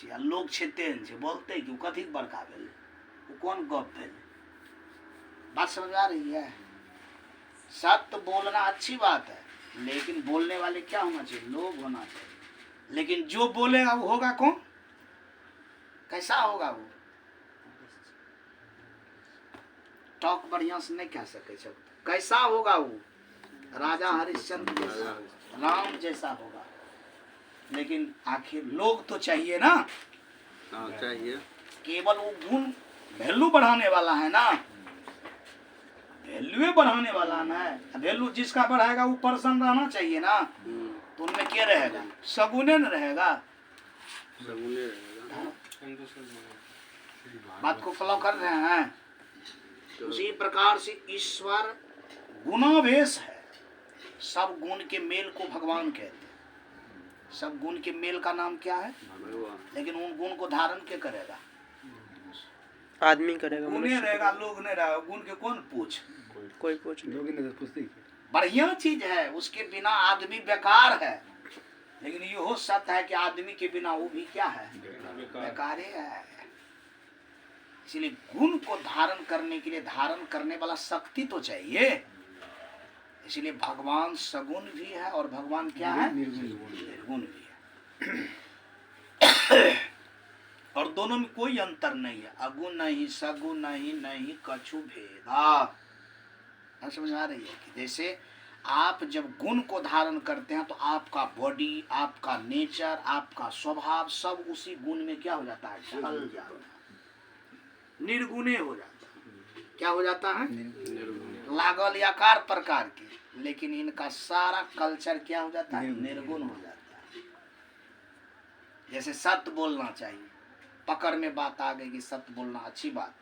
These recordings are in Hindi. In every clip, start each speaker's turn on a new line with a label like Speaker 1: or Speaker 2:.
Speaker 1: छी आ लोग छै तेहन छै, बोलते कि कथी बड़का भेलै, वो कौन गप भेलै। बात समझ आ रही है। सत्य बोलना अच्छी बात है, लेकिन बोलने वाले क्या होना चाहिए, लोग होना चाहिए। लेकिन जो बोलेगा वो होगा कौन, कैसा होगा वो, टॉक बढ़िया से नहीं कह सके छो, कैसा होगा वो, राजा हरिश्चंद्र जैसा, राम जैसा होगा। लेकिन आखिर लोग तो चाहिए ना,
Speaker 2: चाहिए।
Speaker 1: केवल वो गुण वैल्यू बढ़ाने वाला है ना, वैल्यू बढ़ाने वाला ना है। वैल्यू जिसका बढ़ाएगा वो पर्सन रहना चाहिए ना, तो उनमें क्या रहेगा, सगुने न रहेगा।
Speaker 2: सगुने रहेगा।
Speaker 1: बात को फॉलो कर रहे हैं। उसी प्रकार से ईश्वर गुणावेश है, सब गुण के मेल को भगवान कहते हैं। सब गुण के मेल का नाम क्या है, लेकिन उन गुण को धारण क्या करेगा,
Speaker 3: आदमी करेगा,
Speaker 1: गुण नहीं रहेगा, लोग नहीं रहेगा। गुण के कौन पूछ,
Speaker 3: कोई पूछ
Speaker 1: नहीं। बढ़िया चीज है, उसके बिना आदमी बेकार है। लेकिन यह सत्य है कि आदमी के बिना वो भी क्या है, बेकार है। इसलिए गुण को धारण करने के लिए धारण करने वाला शक्ति तो चाहिए। इसलिए भगवान सगुण भी है और भगवान क्या है, निर्गुण भी है। और दोनों में कोई अंतर नहीं है, अगुण नहीं सगुण नहीं, नहीं कछु भेदा। समझ आ रही है कि जैसे आप जब गुण को धारण करते हैं तो आपका बॉडी, आपका नेचर, आपका स्वभाव सब उसी गुण में क्या हो जाता है, ढल जाता है, निर्गुणे हो जाता है। क्या हो जाता है, लागल आकार प्रकार के। लेकिन इनका सारा कल्चर क्या हो जाता है, निर्गुण हो जाता है। जैसे सत्य बोलना चाहिए, पकड़ में बात आ गई कि सत्य बोलना अच्छी बात।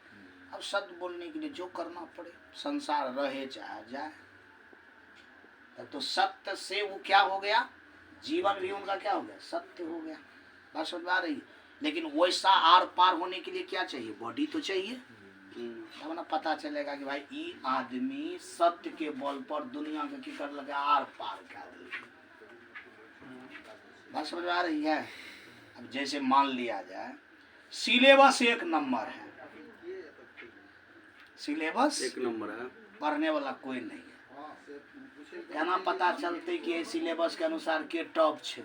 Speaker 1: अब सत्य बोलने के लिए जो करना पड़े, संसार रहे चाहे जाए, तो सत्य से वो क्या हो गया, जीवन भी उनका क्या हो गया, सत्य हो गया। बात समझ आ रही। लेकिन वैसा आर पार होने के लिए क्या चाहिए, बॉडी तो चाहिए। तब ना पता चलेगा कि भाई ये आदमी सत्य के बल पर दुनिया के की कर लगे, आर पार कर लगे। बात समझ आ रही है। अब जैसे मान लिया जाए सिलेबस एक नंबर है, सिलेबस
Speaker 2: एक नंबर है,
Speaker 1: पढ़ने वाला कोई नहीं है। केना पता चलते कि सिलेबस के अनुसार के टॉप छे,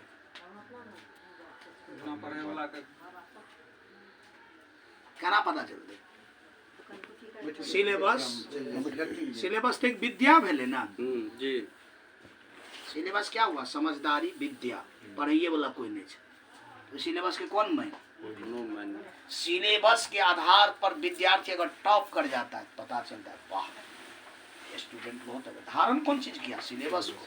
Speaker 1: केना पता चलते, सिलेबस तो एक विद्या भेले ना
Speaker 2: जी।
Speaker 1: सिलेबस क्या हुआ, समझदारी विद्या, पढ़िए वाला कोई नहीं है। तो सिलेबस के कौन मायने, सिलेबस के आधार पर विद्यार्थी अगर टॉप कर जाता है पता चलता है वाह स्टूडेंट बहुत है। धारण कौन चीज किया, सिलेबस को।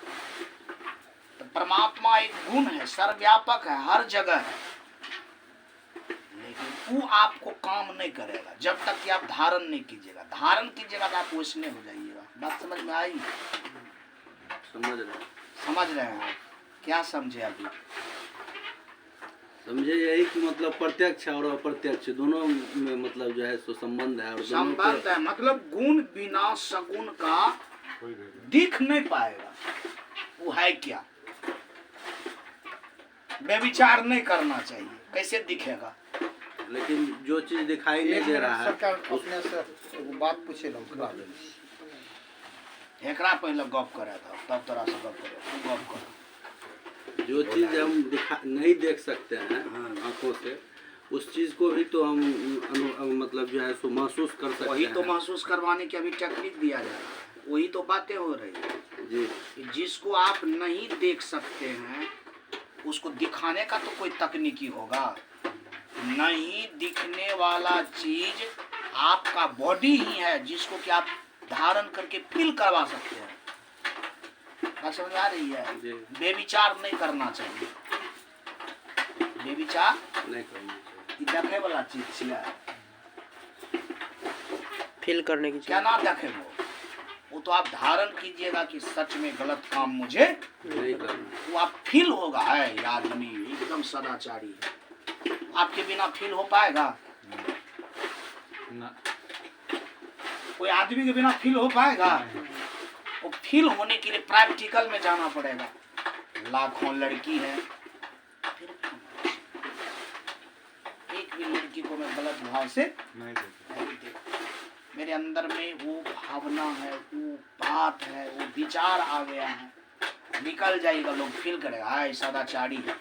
Speaker 1: तो परमात्मा एक गुण है, सर्वव्यापक है, हर जगह है, लेकिन वो आपको काम नहीं करेगा जब तक कि आप धारण नहीं कीजिएगा। धारण कीजिएगा तो आप वैसने हो जाइएगा। बात समझ में आई, समझ रहे हैं, क्या समझे अभी,
Speaker 2: समझे यही कि मतलब प्रत्यक्ष और अप्रत्यक्ष दोनों में मतलब जो है सो संबंध है। और
Speaker 1: संबंध है, मतलब गुण बिना सगुण का दिख नहीं पाएगा। वो है क्या, व्यभिचार नहीं करना चाहिए, कैसे दिखेगा।
Speaker 2: लेकिन जो चीज दिखाई नहीं दे रहा है,
Speaker 4: अपने से बात पूछे
Speaker 1: एकरा पहले गप करे था, तब तोरा से गप करे, गप कर।
Speaker 2: जो चीज हम नहीं देख सकते हैं आंखों से, उस चीज को भी तो हम मतलब जो है सो महसूस कर सकते हैं।
Speaker 1: वही तो महसूस करवाने की अभी टेक्निक दिया जा रहा है, वही तो बातें हो रही है
Speaker 2: जी।
Speaker 1: जिसको आप नहीं देख सकते हैं उसको दिखाने का तो कोई तकनीकी होगा। नहीं दिखने वाला चीज आपका बॉडी ही है, जिसको कि आप धारण करके फील करवा सकते हैं। बात समझ आ रही है। बेविचार नहीं करना चाहिए, बेविचार
Speaker 2: नहीं करना चाहिए।
Speaker 1: देखे वाला चीज छिया,
Speaker 3: फील करने की चीज।
Speaker 1: क्या ना देखे वो तो आप धारण कीजिएगा कि सच में गलत काम मुझे
Speaker 2: नहीं करना,
Speaker 1: वो आप फील होगा है ये आदमी एकदम सदाचारी है। आपके बिना फील हो पाएगा
Speaker 4: ना,
Speaker 1: कोई आदमी के बिना फील हो पाएगा। वो फील होने के लिए प्रैक्टिकल में जाना पड़ेगा। लाखों लड़की है, कभी लड़की को मैं गलत भाव से
Speaker 5: नहीं देखा।
Speaker 1: नहीं देखता। मेरे अंदर में वो भावना है, वो बात है, वो विचार आ गया है, निकल जाएगा, लोग फील करेगा हाय सदाचारी है।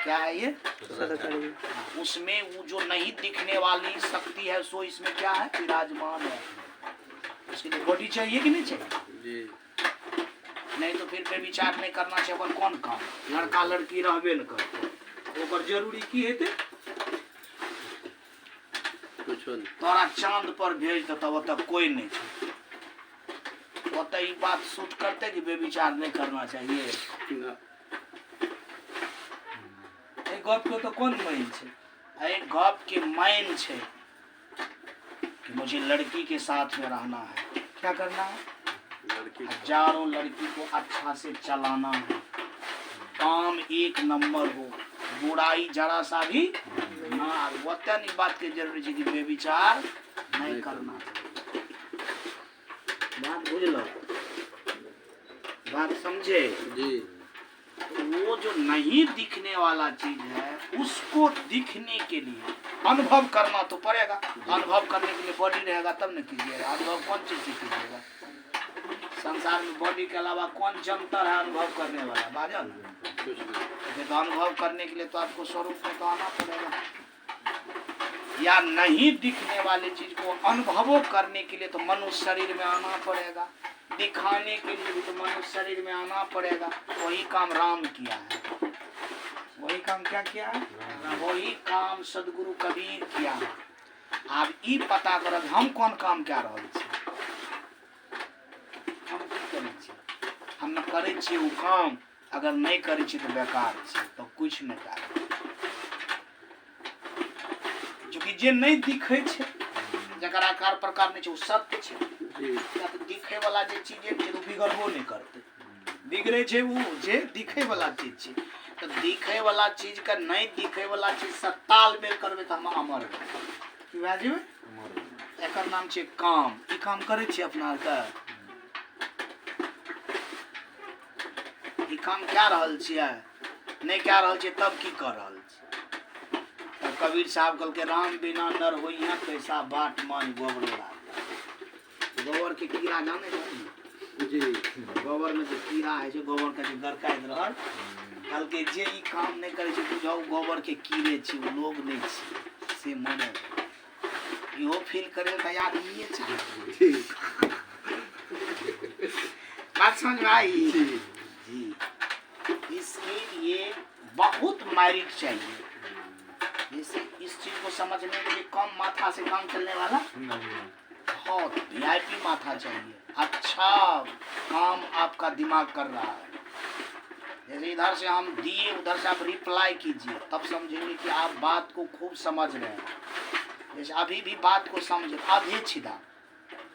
Speaker 1: क्या है ये?
Speaker 3: सदाचारी।
Speaker 1: उसमें वो जो नहीं दिखने वाली शक्ति है सो इसमें क्या है? विराजमान है। उसके लिए बॉडी चाहिए कि नहीं चाहिए?
Speaker 2: जी
Speaker 1: नहीं तो फिर विचार नहीं करना चाहिए। अपन कौन काम? लड़का लड़की रहबे न करते, ओकर जरूरी की हेते?
Speaker 2: कुछ नहीं।
Speaker 1: तोरा चांद पर भेज दे तब तक कोई नहीं छै। ओतऽ ई बात सूट करते कि बेविचार नहीं करना चाहिए।
Speaker 2: ना।
Speaker 1: ए गप के तो कौन माइन छै? ए गप के माइन छै कि मुझे लड़की के साथ में रहना है। क्या करना है?
Speaker 2: लड़की
Speaker 1: हजारों लड़की को अच्छा से चलाना है, काम एक नंबर हो, बुराई जरा सा भी ना। ओतऽ नहीं बात के जरूरी है कि बेविचार नहीं करना। बात बुझलो? बात समझे?
Speaker 2: जी
Speaker 1: वो जो नहीं दिखने वाला चीज है उसको दिखने के लिए अनुभव करना तो पड़ेगा। अनुभव करने के लिए बॉडी रहेगा तब न कीजिएगा। अनुभव कौन चीज से कीजिएगा? संसार में बॉडी के अलावा कौन जंतर है अनुभव करने वाला? बाजा ना।
Speaker 2: कुछ नहीं।
Speaker 1: तो अनुभव करने के लिए तो आपको स्वरूप में तो आना पड़ेगा, या नहीं दिखने वाले चीज को अनुभवों करने के लिए तो मनुष्य शरीर में आना पड़ेगा, दिखाने के लिए भी तो मनुष्य शरीर में आना पड़ेगा। वही काम राम किया है। वही काम क्या किया है? वही काम सदगुरु कबीर किया है। आब ई पता करब हम कौन काम क्या रहल छी। हम की करै छी? हम न करै छी वो काम, अगर नहीं करै छी तो बेकार छी, तो कुछ नहीं कर। चूँकि जे नहीं दिखै छै, जकर आकार प्रकार नहीं छै, वो सत्य छै।
Speaker 2: जी
Speaker 1: या तो दिखे वाला जे चीज है तो बिगड़बो नहीं करते। बिगड़े छै वो जे दिखे वाला चीज छै। तो दिखे वाला चीज का नहीं दिखे वाला चीज से तालमेल करबे तो हम अमर हेबै। की भए जेबै? एकर नाम छै काम। ई काम करै छी अपना आरके? ई काम क्या रहल छियै? नहीं क्या रहल छियै तब की कर रहल छी? तब कबीर साहब कहलकै राम बिना नर होई है कैसा बाट मान गोबरोड़ा। गोबर के कीड़ा जाने छै?
Speaker 2: जी
Speaker 1: गोबर में जो कीड़ा है जो गोबर का जो गरकाइत रहल, कहलकै जे ई काम नहीं करे छै बुझाओ गोबर के कीड़े छी, वो लोग नहीं छी से माने। इहो फील करे तैयार नहीं छै।
Speaker 2: जी
Speaker 1: बात समझ में आई?
Speaker 2: जी
Speaker 1: जी। इसके लिए बहुत मेरिट चाहिए। जैसे इस चीज को समझने के लिए कम माथा से काम चलने वाला
Speaker 5: नहीं।
Speaker 1: बहुत वीआईपी माथा चाहिए। अच्छा काम आपका दिमाग कर रहा है। जैसे इधर से हम दिए उधर से आप रिप्लाई कीजिए, तब समझेंगे कि आप बात को खूब समझ रहे हैं। जैसे अभी भी बात को समझे आधे छिदा,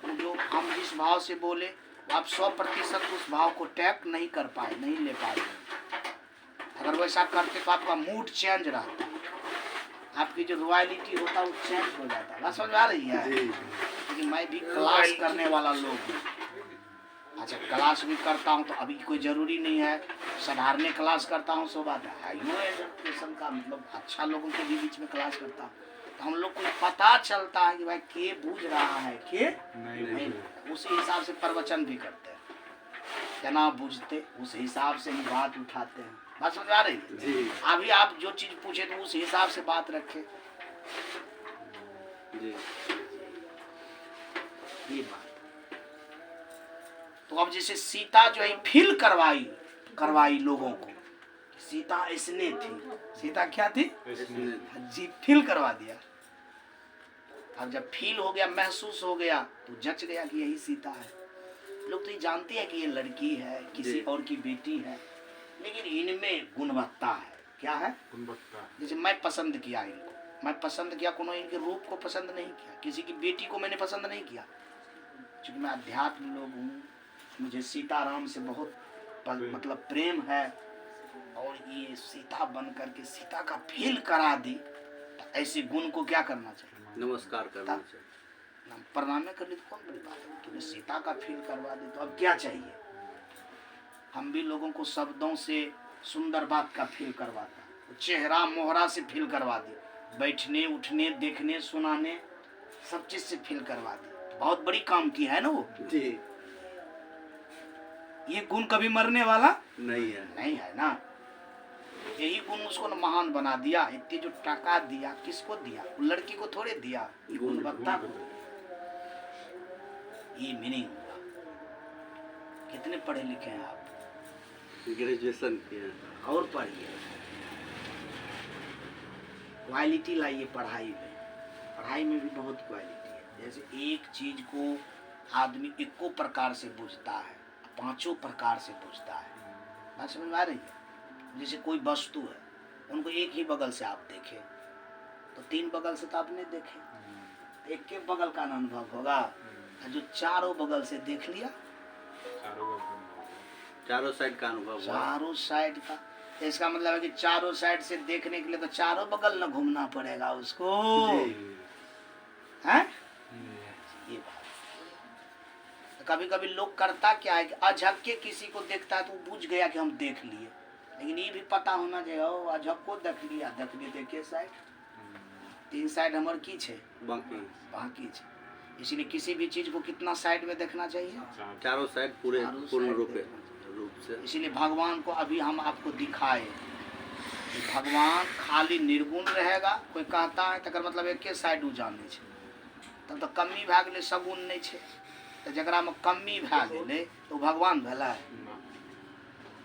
Speaker 1: जो हम जिस भाव से बोले आप 100% उस भाव को टैप नहीं कर पाए, नहीं ले पाए। अगर वैसा करते तो आपका मूड चेंज रहता, आपकी जो रॉयलिटी होता वो चेंज हो जाता। बात समझ आ रही है? क्योंकि मैं भी क्लास करने वाला लोग हूँ। अच्छा क्लास भी करता हूँ तो अभी कोई ज़रूरी नहीं है साधारण क्लास करता हूँ, सो बात है। यो एजुकेशन का मतलब अच्छा लोगों के भी बीच में क्लास करता हूँ तो हम लोग को पता चलता है कि भाई के बूझ रहा है के नहीं। उसी हिसाब से प्रवचन भी करते हैं, जना बूझते उस हिसाब से ही बात उठाते हैं। बात समझ आ रही है?
Speaker 2: जी
Speaker 1: अभी आप जो चीज़ पूछे तो उस हिसाब से बात रखें।
Speaker 2: जी
Speaker 1: ये बात। तो अब जैसे सीता जो है फील करवाई लोगों को, सीता ऐसने थी। सीता क्या थी? जी फील करवा दिया। अब जब फील हो गया, महसूस हो गया तो जच गया कि यही सीता है। लोग तो ये जानते हैं कि ये लड़की है, किसी और की बेटी है, लेकिन इनमें गुणवत्ता है। क्या है?
Speaker 5: गुणवत्ता।
Speaker 1: जैसे मैं पसंद किया इनको, मैं पसंद किया, कोनो इनके रूप को पसंद नहीं किया, किसी की बेटी को मैंने पसंद नहीं किया। क्योंकि मैं अध्यात्म लोग हूँ, मुझे सीताराम से बहुत मतलब प्रेम है, और ये सीता बन करके सीता का फील करा दी, तो ऐसे गुण को क्या करना चाहिए?
Speaker 2: नमस्कार करना चाहिए।
Speaker 1: प्रणाम कर ली तो कौन बड़ी बात है? क्योंकि सीता का फील करवा दी तो अब क्या चाहिए? हम भी लोगों को शब्दों से सुंदर बात का फील करवाता, चेहरा मोहरा से फील करवा दी, बैठने उठने देखने सुनाने सब चीज से फील करवा दी। बहुत बड़ी काम की है ना वो।
Speaker 2: जी
Speaker 1: ये गुण कभी मरने वाला
Speaker 2: नहीं है।
Speaker 1: नहीं है ना। यही गुण उसको न महान बना दिया। इतने जो टका दिया किसको दिया? वो लड़की को थोड़े दिया, गुणवत्ता को। ये मीनिंग हुआ। कितने पढ़े लिखे हैं आप?
Speaker 2: ग्रेजुएशन किया।
Speaker 1: और पढ़िए, क्वालिटी लाइए पढ़ाई में। पढ़ाई में भी बहुत क्वालिटी है। जैसे एक चीज को आदमी एको प्रकार से बुझता है, पांचों प्रकार से बुझता है। बात समझ में आ रही है? जैसे कोई वस्तु है, उनको एक ही बगल से आप देखें तो तीन बगल से तो आप नहीं देखे, एक के बगल का अनुभव होगा। जो चारों बगल से देख लिया,
Speaker 2: चारों साइड का अनुभव हुआ।
Speaker 1: चारों साइड का, इसका मतलब है कि चारों साइड से देखने के लिए तो चारों बगल न घूमना पड़ेगा उसको, है? ये बात। तो कभी कभी लोग करता क्या है कि अझक्के किसी को देखता है तो वो बुझ गया कि हम देख लिए, लेकिन ये भी पता होना चाहिए ओ अझक्को देख लिया, देख लिए देखिए साइड, तीन साइड हमर की छे, बाकी छे। इसीलिए किसी भी चीज को कितना साइड में देखना चाहिए?
Speaker 2: चारों साइड पूरे
Speaker 1: चारों
Speaker 2: पूर्ण
Speaker 1: साइड
Speaker 2: रूप से।
Speaker 1: इसीलिए भगवान को अभी हम आपको दिखाए कि भगवान खाली निर्गुण रहेगा। कोई कहता है तकर मतलब एके साइड उ जाने छे, तब तो कमी भए गेलै, सगुण नहीं छे। तो जकरा में कमी भए गेलै तो भगवान भेलै।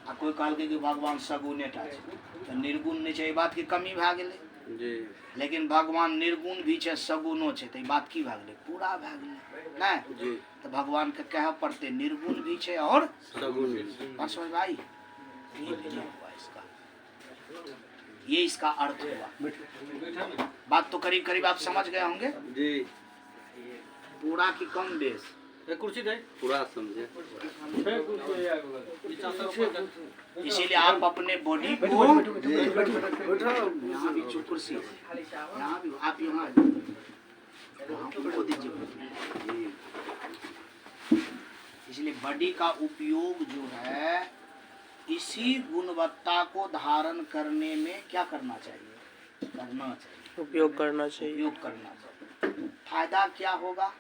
Speaker 1: आ कोई कहलकै कि भगवान सगुणे टा छै, तो निर्गुण नहीं छै, ई बात की कमी भए गेलै।
Speaker 2: जी
Speaker 1: लेकिन भगवान निर्गुण भी छै, सगुणो छै, तो ई बात की भए गेलै? पूरा भए गेलै नहीं।
Speaker 2: जी
Speaker 1: तो भगवान के कहे पड़ते निर्गुण भी छै और
Speaker 2: सगुण।
Speaker 1: बात समझ में आई? ये meaning हुआ इसका, ये इसका अर्थ हुआ। बात तो करीब करीब आप समझ गए होंगे,
Speaker 2: जी
Speaker 1: पूरा की कम बेस।
Speaker 2: कुर्सी दे पूरा समझे।
Speaker 1: इसीलिए आप अपने बॉडी को यहाँ भी चुप, कुर्सी यहाँ भी, आप यहाँ को दीजिए। इसलिए बॉडी का उपयोग जो है इसी गुणवत्ता को धारण करने में क्या करना चाहिए? करना चाहिए,
Speaker 3: उपयोग करना चाहिए।
Speaker 1: उपयोग करना चाहिए। फायदा क्या होगा?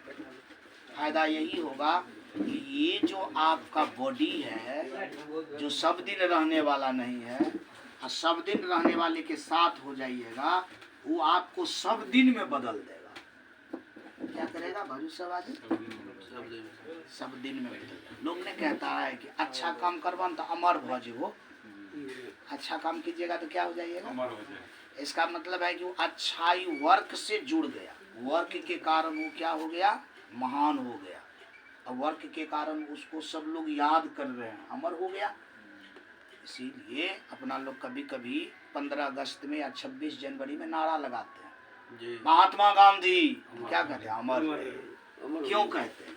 Speaker 1: फायदा यही होगा कि ये जो आपका बॉडी है, जो सब दिन रहने वाला नहीं है, और सब दिन रहने वाले के साथ हो जाइएगा, वो आपको सब दिन में बदल देगा। क्या करेगा भाजू? सब दिन में बदल देगा। लोग ने कहता है कि अच्छा काम करवा तो अमर भ जेबो। अच्छा काम कीजिएगा तो क्या हो जाइएगा? इसका मतलब है कि वो अच्छाई वर्क से जुड़ गया, वर्क के कारण वो क्या हो गया? महान हो गया। और वर्क के कारण उसको सब लोग याद कर रहे हैं, अमर हो गया। इसीलिए अपना लोग कभी कभी 15 अगस्त में या 26 जनवरी में नारा लगाते हैं
Speaker 2: जी
Speaker 1: महात्मा गांधी, क्या कहते हैं? अमर रहे। क्यों कहते हैं?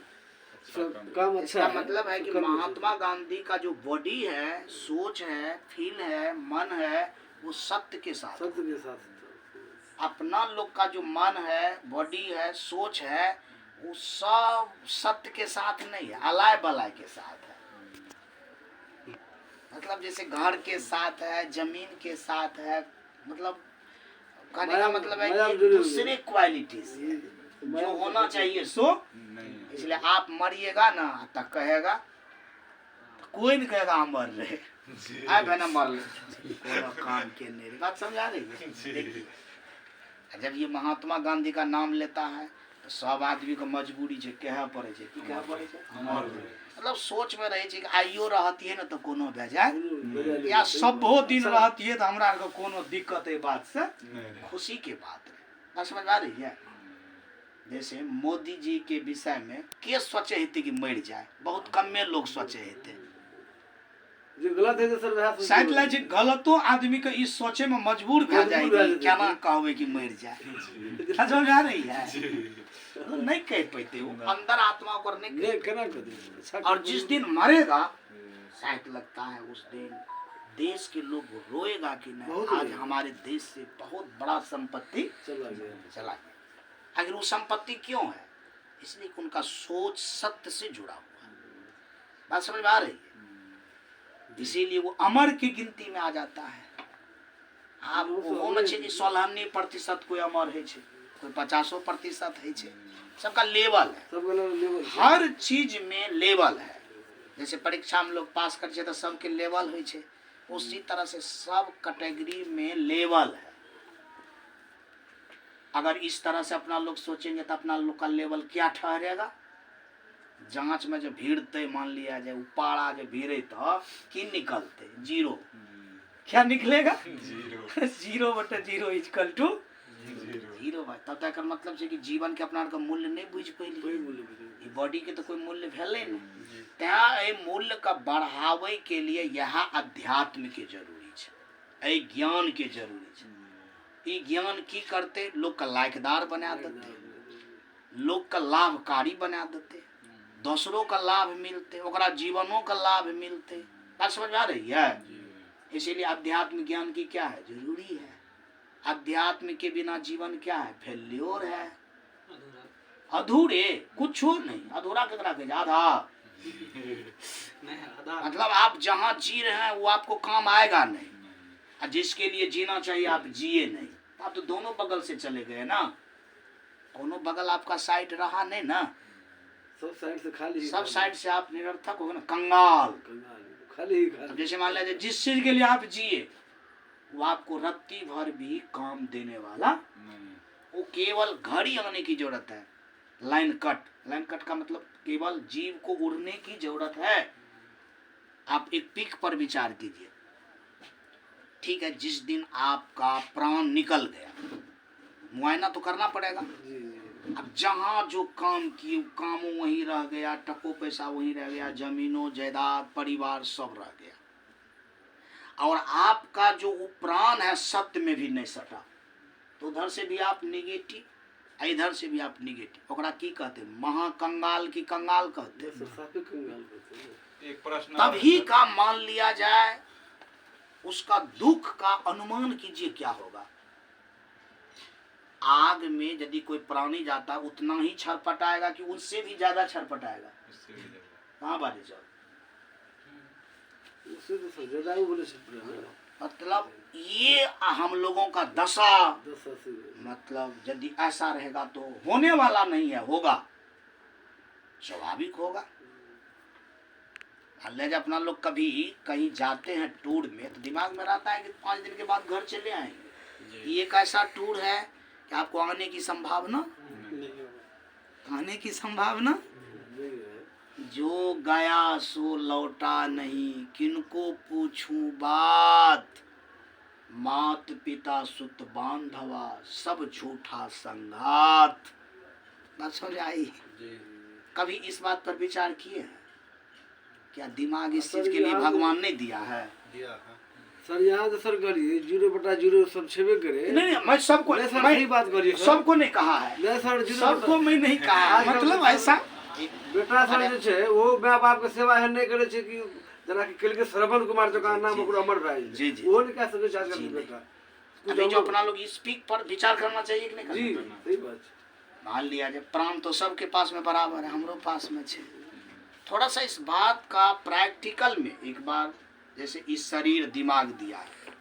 Speaker 1: इसका मतलब है कि महात्मा गांधी का जो बॉडी है, सोच है, फील है, मन है, वो सत्य के साथ। अपना लोग का जो मन है, बॉडी है, सोच है, वो सब सत्य के साथ नहीं है, अलाय बलाय के साथ है। मतलब जैसे घर के साथ है, जमीन के साथ है, मतलब कहने का मतलब है कि दूसरे क्वालिटी से जो होना चाहिए सो। इसलिए आप मरिएगा ना तो कहेगा, कोई नहीं कहेगा हम मर रहे, आप है ना मर ले, काम के नहीं। बात समझा रही है? देखिए, जब ये महात्मा गांधी का नाम लेता है तो सब आदमी को मजबूरी है, कहे पड़े छै, की कहे पड़े छै? मतलब सोच में रहे छै कि आइयो रहती है ना तो कोनो भे जाए, या सबो दिन रहती है तो हमरा को कोनो दिक्कत है, बात से खुशी के बात है। बात समझ आ रही है? जैसे मोदी जी के विषय में के सोचे हेते कि मर जाए? बहुत कमे लोग सोचे हेते।
Speaker 2: जो गलत है तो सर
Speaker 1: शायद लगे छै गलतो आदमी के इस सोचे में मजबूर भे जाए कि केना कहबे कि मर जाए। समझ आ रही है? मतलब नहीं कह पाते, वो अंदर आत्मा पर नहीं कह। और जिस दिन मरेगा शायद लगता है उस दिन देश के लोग रोएगा कि नहीं, आज हमारे देश से बहुत बड़ा संपत्ति चला गया। आखिर वो संपत्ति क्यों है? इसलिए उनका सोच सत्य से जुड़ा हुआ है। बात समझ में आ रही है? इसीलिए वो अमर की गिनती में आ जाता है। आब ओहोमे छै कि 16% कोई अमर है छै, कोई 50% है छै। सबका लेवल है,
Speaker 2: सबका लेवल
Speaker 1: हर चीज में लेवल है। जैसे परीक्षा में लोग पास कर तो सबके लेवल है छै, उसी तरह से सब कैटेगरी में लेवल है। अगर इस तरह से अपना लोग सोचेंगे तो अपना लोग का लेवल क्या ठहरेगा। जांच में जो भीड़ते मान लिया जाए उपाड़ा जो भीड़े तो की निकलते 0, क्या निकलेगा 0/0 इक्वल टू 0 भाई। तब तक मतलब है कि जीवन के अपना का मूल्य नहीं बुझ पैली, बॉडी के तो कोई मूल्य भेले नहीं। त्या मूल्य का बढ़ावे के लिए यह अध्यात्म के जरूरी है, ज्ञान के जरूरी है। ये ज्ञान की करते लोग का लायकदार बना देते, लोग का लाभकारी बना देते, दूसरों का लाभ मिलते, ओकरा जीवनों का लाभ मिलते। बात समझ आ रही है। इसीलिए अध्यात्म ज्ञान की क्या है, जरूरी है। अध्यात्म के बिना जीवन क्या है, फेल्योर है, अधूरे, कुछ नहीं। अधूरा कितना के आधा मतलब आप जहाँ जी रहे हैं वो आपको काम आएगा नहीं, और जिसके लिए जीना चाहिए आप जिए नहीं। आप तो दोनों बगल से चले गए ना, दोनों बगल आपका साइड रहा नहीं ना,
Speaker 2: सब साइड से खाली,
Speaker 1: सब साइड से आप निरर्थक हो गए ना, कंगाल
Speaker 2: खाली।
Speaker 1: जैसे मान लीजिए जिस चीज के लिए आप जिए वो आपको रत्ती भर भी काम देने वाला, वो केवल घड़ी आने की जरूरत है। लाइन कट का मतलब केवल जीव को उड़ने की जरूरत है। आप एक पीक पर विचार कीजिए, ठीक है, जिस दिन आपका प्राण निकल गया मुआयना तो करना पड़ेगा। अब जहाँ जो काम किए काम वहीं रह गया, टको पैसा वहीं रह गया, जमीनों जायदाद परिवार सब रह गया, और आपका जो वो प्राण है सत्य में भी नहीं सटा, तो उधर से भी आप निगेटिव, इधर से भी आप निगेटिव। ओकरा की कहते, महाकंगाल की कंगाल कहते।
Speaker 5: एक प्रश्न
Speaker 1: तभी का मान लिया जाए, उसका दुख का अनुमान कीजिए क्या होगा। आग में यदि कोई प्राणी जाता है उतना ही छरपटाएगा कि उससे भी ज्यादा छरपटाएगा। कहाँ बात जाओ, मतलब ये हम लोगों का दशा, मतलब यदि ऐसा रहेगा तो होने वाला नहीं है, होगा, स्वाभाविक होगा। ले अपना लोग कभी कहीं जाते हैं टूर में तो दिमाग में रहता है कि 5 दिन के बाद घर चले आएंगे। ये एक ऐसा टूर है कि आपको आने की संभावना, जो गया सो लौटा नहीं, किनको पूछूं बात, मात पिता सुत बांधवा सब झूठा संगात। बात समझ आई। कभी इस बात पर विचार किए हैं क्या दिमाग इस चीज के लिए भगवान ने दिया है?
Speaker 2: सर यहाँ तो सर करिए 0/0 सब छेबे करे।
Speaker 1: नहीं मैं सबको,
Speaker 2: मैं बात करिए
Speaker 1: सबको नहीं कहा है,
Speaker 2: नहीं सर
Speaker 1: सबको मैं नहीं कहा, मतलब ऐसा
Speaker 2: बेटा सर जो छे वो माँ बाप के सेवा है नहीं करे छे कि जना कि कल के श्रवण कुमार जो का नाम ओकरा अमर भाई
Speaker 1: जी जी
Speaker 2: वो नहीं कह सके चार्ज कर बेटा।
Speaker 1: अभी जो अपना लोग स्पीक पर विचार करना चाहिए कि नहीं
Speaker 2: जी
Speaker 1: करना?
Speaker 2: सही बात।
Speaker 1: मान लिया जाए प्राण तो सबके पास में बराबर है, हमरो पास में छे। थोड़ा सा इस बात का प्रैक्टिकल में एक बार, जैसे इस शरीर दिमाग दिया है,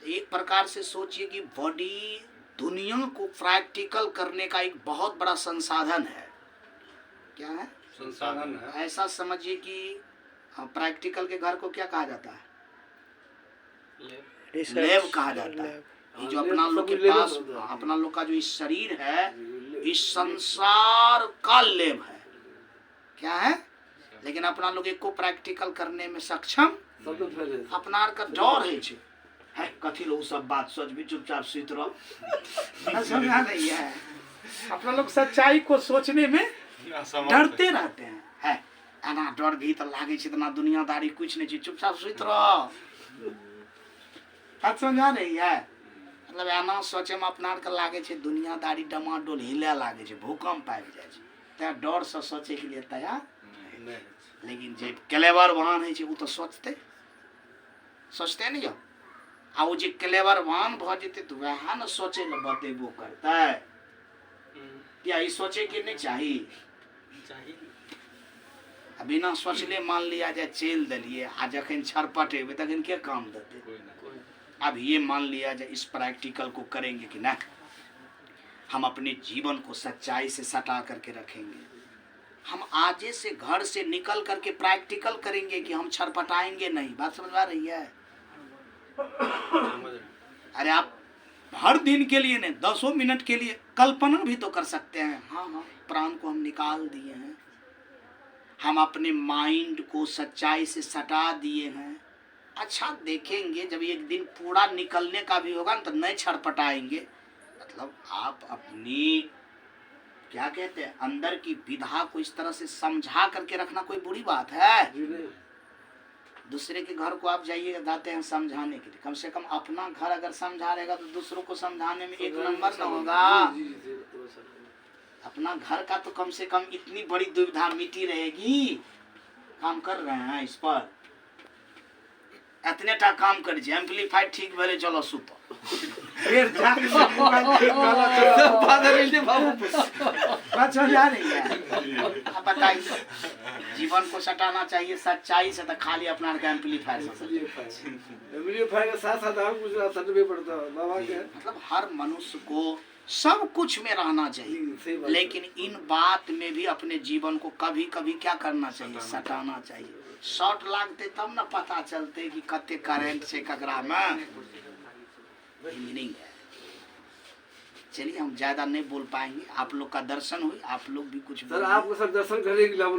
Speaker 1: एक प्रकार से सोचिए कि बॉडी दुनिया को प्रैक्टिकल करने का एक बहुत बड़ा संसाधन है। क्या है?
Speaker 2: संसाधन है।
Speaker 1: ऐसा समझिए कि प्रैक्टिकल के घर को क्या कहा जाता है? लैब कहा जाता है। ये जो अपना लोग के पास, अपना लोग का जो इस शरीर है, इस संसार का लैब है। क्या है? लेकिन अपना लोग को प्रैक्टिकल करने में सक्षम, अपना का डर है कथी लोग सब बात सोच भी चुपचाप सुत रहो। समझा नहीं है, अपना लोग सच्चाई को सोचने में डरते रहते हैं। है एना डर भी तो लागे छै, इतना दुनियादारी कुछ नहीं छै, चुपचाप सुत रहो। बात समझा नहीं है, मतलब एना सोचे में अपना के लागे छै दुनियादारी डमाडोल हिले लागे छै, भूकंप आबि जाए छै, ते डर से सोचे के लिए तैयार नहीं। लेकिन जे क्लेवर वाहन है वो तो सोचते नहीं हो, आ वो जे क्लेवर वाहन भ जेते तो वह न सोचे ल बतेबो करता है। क्या ये सोचे के नहीं चाहिए? बिना सोचले मान लिया जाए चल दिलिए, आ जखन छरपटेबे तखन के काम देते? अब ये मान लिया जाए इस प्रैक्टिकल को करेंगे कि ना, हम अपने जीवन को सच्चाई से सटा करके रखेंगे। हम आजे से घर से निकल करके प्रैक्टिकल करेंगे कि हम छटपटाएंगे नहीं। बात समझ आ रही है? अरे आप हर दिन के लिए नहीं, 10 मिनट के लिए कल्पना भी तो कर सकते हैं। हाँ हाँ, प्राण को हम निकाल दिए हैं, हम अपने माइंड को सच्चाई से सटा दिए हैं। अच्छा देखेंगे जब एक दिन पूरा निकलने का भी होगा ना तो नहीं छटपटाएंगे। मतलब आप अपनी क्या कहते हैं अंदर की विधा को इस तरह से समझा करके रखना कोई बुरी बात है? दूसरे के घर को आप जाइए जाते हैं समझाने के लिए, कम से कम अपना घर अगर समझा रहेगा तो दूसरों को समझाने में एक नंबर न होगा। अपना घर का तो कम से कम इतनी बड़ी दुविधा मिटी रहेगी। काम कर रहे हैं इस पर, इतने टा काम कर दीजिए, एम्पलीफाइड ठीक भले चलो सुतो फिर जाके बात समझ आ रही है? अब बताइए, जीवन को सटाना चाहिए सच्चाई से, तो खाली अपना एम्पलीफायर
Speaker 2: एम्पलीफायर के साथ साथ हम कुछ सटवे पड़ता है बाबा के।
Speaker 1: मतलब हर मनुष्य को सब कुछ में रहना चाहिए, लेकिन इन बात में भी अपने जीवन को कभी कभी क्या करना चाहिए, सटाना चाहिए। शॉर्ट लागते तब ना पता चलते कि कते करंट से ककरा में मीनिंग है। चलिए हम ज्यादा नहीं बोल पाएंगे, आप लोग का दर्शन हुई, आप लोग भी कुछ
Speaker 2: सर आपको सब दर्शन करने के लिए